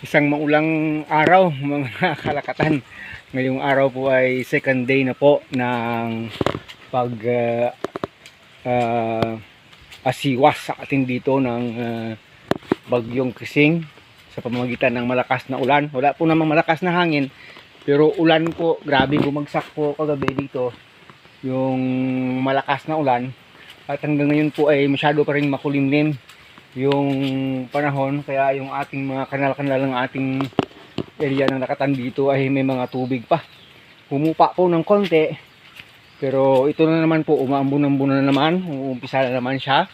Isang maulang araw mga kalakatan. Ngayong araw po ay second day na po ng pag asiwas sa atin dito ng bagyong Krising sa pamamagitan ng malakas na ulan. Wala po namang malakas na hangin, pero ulan po, grabe bumagsak po kagabi dito yung malakas na ulan. At hanggang ngayon po ay masyado pa rin makulimlim yung panahon, kaya yung ating mga kanal-kanal ng ating area ng Lakatan dito ay may mga tubig pa. Humupa po ng konti, pero ito na naman po, umaambon-ambon na naman, uumpisa na naman siya.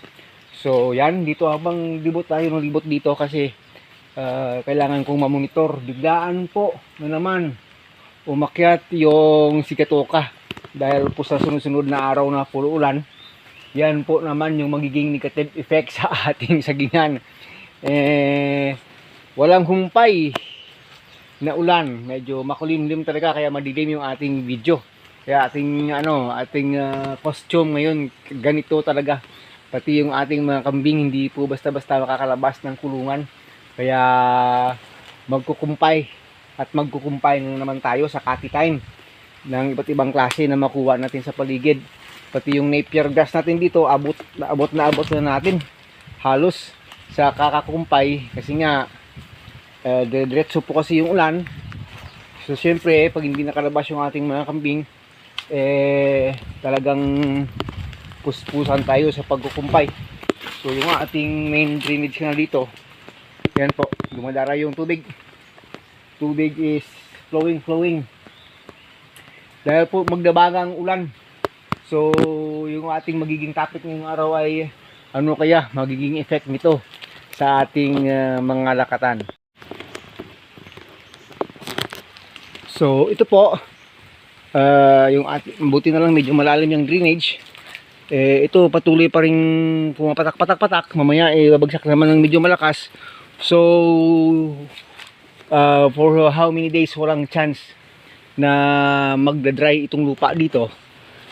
So yan, dito habang libot tayo ng libot dito kasi kailangan kong mamonitor. Biglaan po na naman umakyat yung Sigatoka dahil po sa sunod-sunod na araw na puro ulan. Yan po naman yung magiging negative effect sa ating sagingan. Walang humpay na ulan, medyo makulimlim talaga, kaya madilim yung ating video. Kaya ating costume ngayon ganito talaga. Pati yung ating mga kambing hindi po basta-basta makakalabas ng kulungan. Kaya magkukumpay na naman tayo sa cutty time ng iba't ibang klase na makuha natin sa paligid. Pati yung napier grass natin dito, abot na natin halos sa kakakumpay kasi nga diretso po kasi yung ulan. So syempre pag hindi nakalabas yung ating mga kambing, talagang puspusan tayo sa pagkukumpay. So yung ating main drainage na dito, yan po, dumadara yung tubig is flowing dahil po magdabagang ulan. So, yung ating magiging topic ngayong araw ay ano kaya magiging effect nito sa ating mga lakatan. So, ito po, yung buti na lang medyo malalim yung drainage. Ito patuloy pa rin pumapatak-patak-patak. Mamaya babagsak naman ng medyo malakas. So, for how many days walang chance na magda-dry itong lupa dito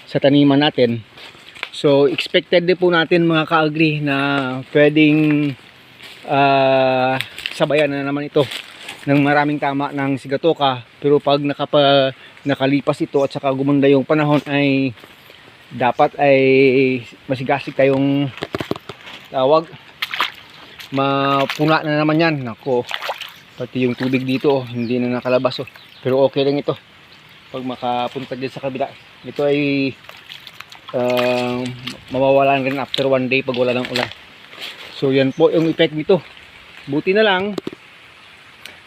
sa taniman natin. So expected din po natin mga ka-agri na pwedeng sabayan na naman ito ng maraming tama ng Sigatoka. Pero pag nakalipas ito at saka gumanda yung panahon ay dapat ay masigasig tayong tawag, mapuna na naman yan. Nako, pati yung tubig dito hindi na nakalabas pero okay lang ito pag makapunta din sa kabila. Ito ay mawawalan rin after one day pag wala ng ulan. So yan po yung effect nito. Buti na lang,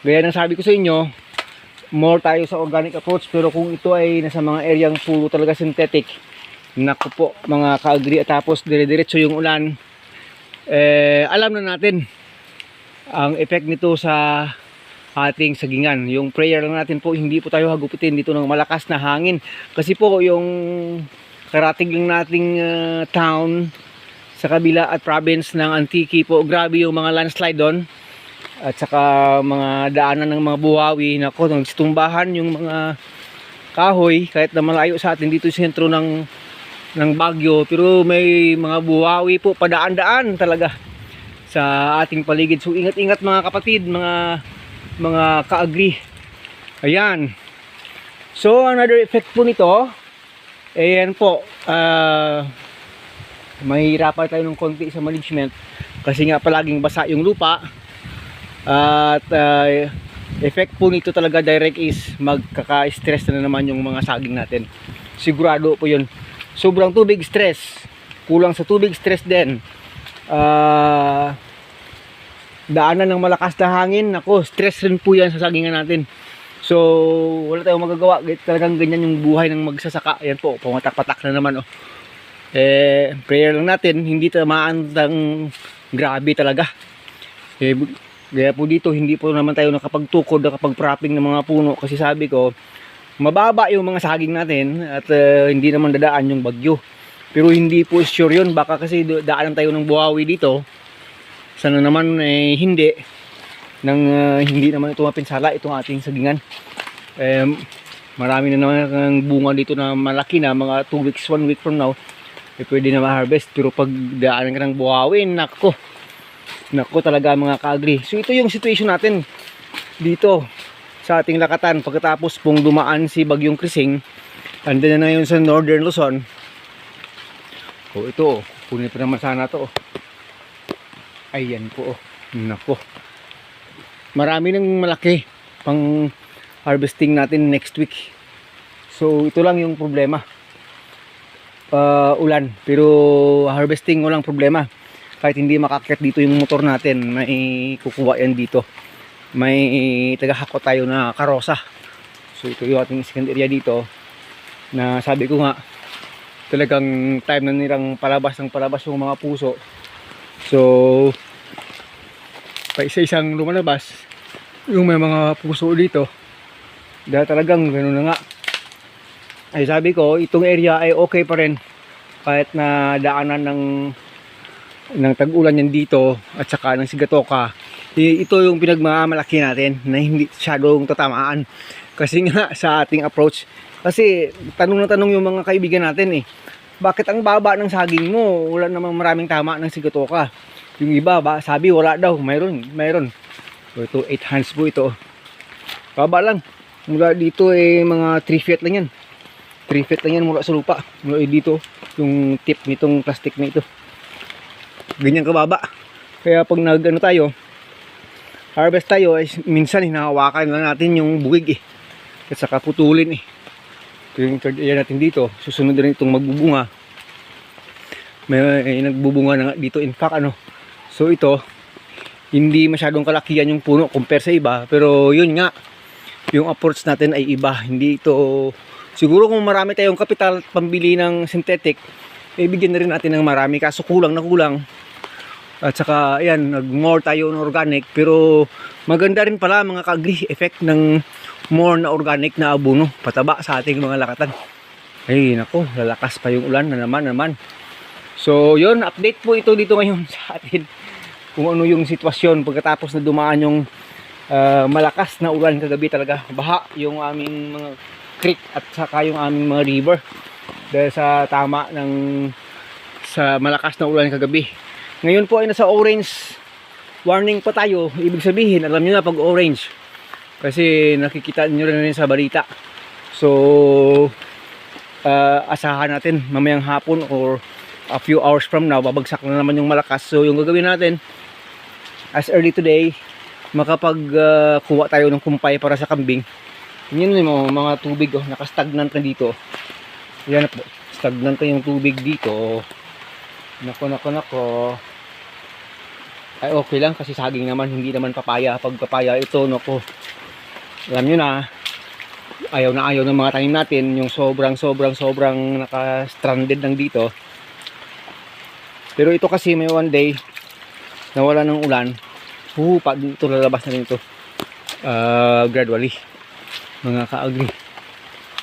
gaya ng sabi ko sa inyo, more tayo sa organic approach. Pero kung ito ay nasa mga areang puro talaga synthetic, naku po mga ka-agri, at tapos dire-diretso yung ulan, alam na natin ang effect nito sa ating sagingan. Yung prayer lang natin po, hindi po tayo hagupitin dito ng malakas na hangin. Kasi po yung karating lang nating town sa kabila at province ng Antique po, grabe yung mga landslide doon. At saka mga daanan ng mga buhawi, nako, nagsitumbahan yung mga kahoy kahit na malayo sa atin dito sa sentro ng Baguio. Pero may mga buhawi po padaan-daan talaga sa ating paligid. So ingat-ingat mga kapatid, mga ka-agri. Ayan. So another effect po nito, ayan po, mahihirapan tayo ng konti sa management kasi nga palaging basa yung lupa. At effect po nito talaga direct is magkaka-stress na naman yung mga saging natin. Sigurado po yun. Sobrang tubig stress, kulang sa tubig stress din, daanan ng malakas na hangin, nako, stress rin po yan sa sagingan natin. So wala tayong magagawa, talagang ganyan yung buhay ng magsasaka. Ayan po, pumatak-patak na naman prayer lang natin hindi tamaan ng grabe talaga. Kaya po dito hindi po naman tayo nakapagtukod, nakapag-propping ng mga puno kasi sabi ko mababa yung mga saging natin at hindi naman dadaan yung bagyo. Pero hindi po sure yun, baka kasi daanan tayo ng buhawi dito. Sana naman hindi naman ito mapinsala itong ating sagingan. Marami na naman ang bunga dito na malaki na, mga 2 weeks, 1 week from now pwede na ma-harvest. Pero pag daanan ka ng buhawi, nako talaga mga ka-agri. So ito yung situation natin dito sa ating lakatan pagkatapos pong dumaan si Bagyong Krising. Andun na yun sa Northern Luzon. O ito, kunin pa naman sana to. Ayan po. Nako. Marami nang malaki pang harvesting natin next week. So ito lang yung problema. Ulan. Pero harvesting walang problema. Kahit hindi makakit dito yung motor natin, may kukuha yan dito. May tagahako tayo na karosa. So ito yung ating second area dito na sabi ko nga talagang time na nilang palabas ng palabas yung mga puso. So pa isa-isang lumalabas yung may mga puso dito dahil talagang gano'n na nga. Ay sabi ko itong area ay okay pa rin kahit na daanan ng tag-ulan yan dito at saka ng sigatoka. Ito yung pinagmamalaki natin na hindi masyadong tatamaan kasi nga sa ating approach. Kasi tanong na tanong yung mga kaibigan natin bakit ang baba ng saging mo? Wala namang maraming tama ng sigatoka. Yung iba sabi wala daw, mayroon. So ito 8 hands po ito. Baba lang. Mula dito mga 3 feet lang yan. 3 feet lang yan mula sa lupa. Mula dito yung tip nitong plastic na ito. Ganyan kababa. Kaya pag tayo harvest tayo ay minsan hinahawakan lang natin yung buwig at saka putulin Ito yung third area natin dito. Susunod rin itong magbubunga. May nagbubunga na dito in fact So ito hindi masyadong kalakihan yung puno compare sa iba, pero yun nga yung approach natin ay iba. Hindi ito siguro kung marami tayong kapital pambili ng synthetic bigyan na rin natin ng marami kaso kulang na kulang. At saka ayan, nag-more tayo ng organic pero maganda rin pala mga ka-agri effect ng more na organic na abono, pataba sa ating mga lakatan. Ay nako, lalakas pa yung ulan na naman. So yun, update po ito dito ngayon sa atin kung ano yung sitwasyon pagkatapos na dumaan yung malakas na ulan kagabi. Talaga baha yung aming mga creek at saka yung aming mga river dahil sa tama sa malakas na ulan kagabi. Ngayon po ay nasa orange warning pa tayo. Ibig sabihin, alam nyo na pag orange. Kasi nakikita nyo rin sa balita. So, asahan natin mamayang hapon or a few hours from now, babagsak na naman yung malakas. So, yung gagawin natin, as early today, makapag-kuha tayo ng kumpay para sa kambing. Yun yung mga tubig, nakastagnant na dito. Yan po, stagnant na yung tubig dito. Nako. Ay okay lang kasi saging naman, hindi naman papaya. Pag papaya ito, nako, alam nyo na, ayaw ng mga tanim natin. Yung sobrang naka-stranded lang dito. Pero ito kasi may one day nawala ng ulan, dito lalabas na rin ito gradually mga ka-agri.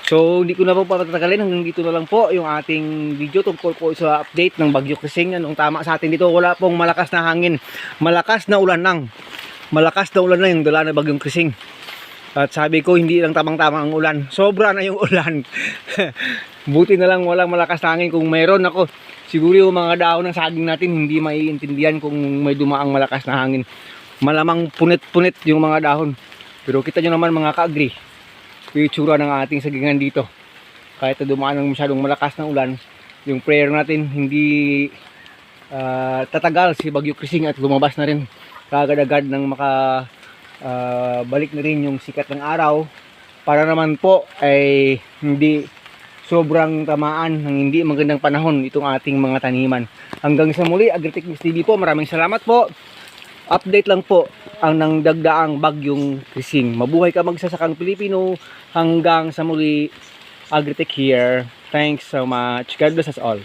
So hindi ko na po patatagalin, hanggang dito na lang po yung ating video tungkol po sa update ng Bagyo Krising. Anong tama sa atin dito, wala pong malakas na hangin, malakas na ulan lang yung dala ng Bagyong Krising. At sabi ko hindi lang tamang-tama ang ulan, sobra na yung ulan. Buti na lang walang malakas na hangin. Kung mayroon ako, siguro yung mga dahon ng saging natin hindi maiintindihan kung may dumaang malakas na hangin. Malamang punit-punit yung mga dahon. Pero kita nyo naman mga ka-agri, yung itsura ng ating sagingan dito. Kahit na dumaan ng masyadong malakas na ulan, yung prayer natin hindi tatagal si Bagyo Krising at lumabas na rin kagad-agad ng balik na rin yung sikat ng araw para naman po ay hindi sobrang tamaan ng hindi magandang panahon itong ating mga taniman. Hanggang sa muli, Agritechnics TV po, maraming salamat po. Update lang po ang nangdagdaang Bagyong Krising. Mabuhay ka magsasakang Pilipino. Hanggang sa muli, Agritech here. Thanks so much. God bless us all.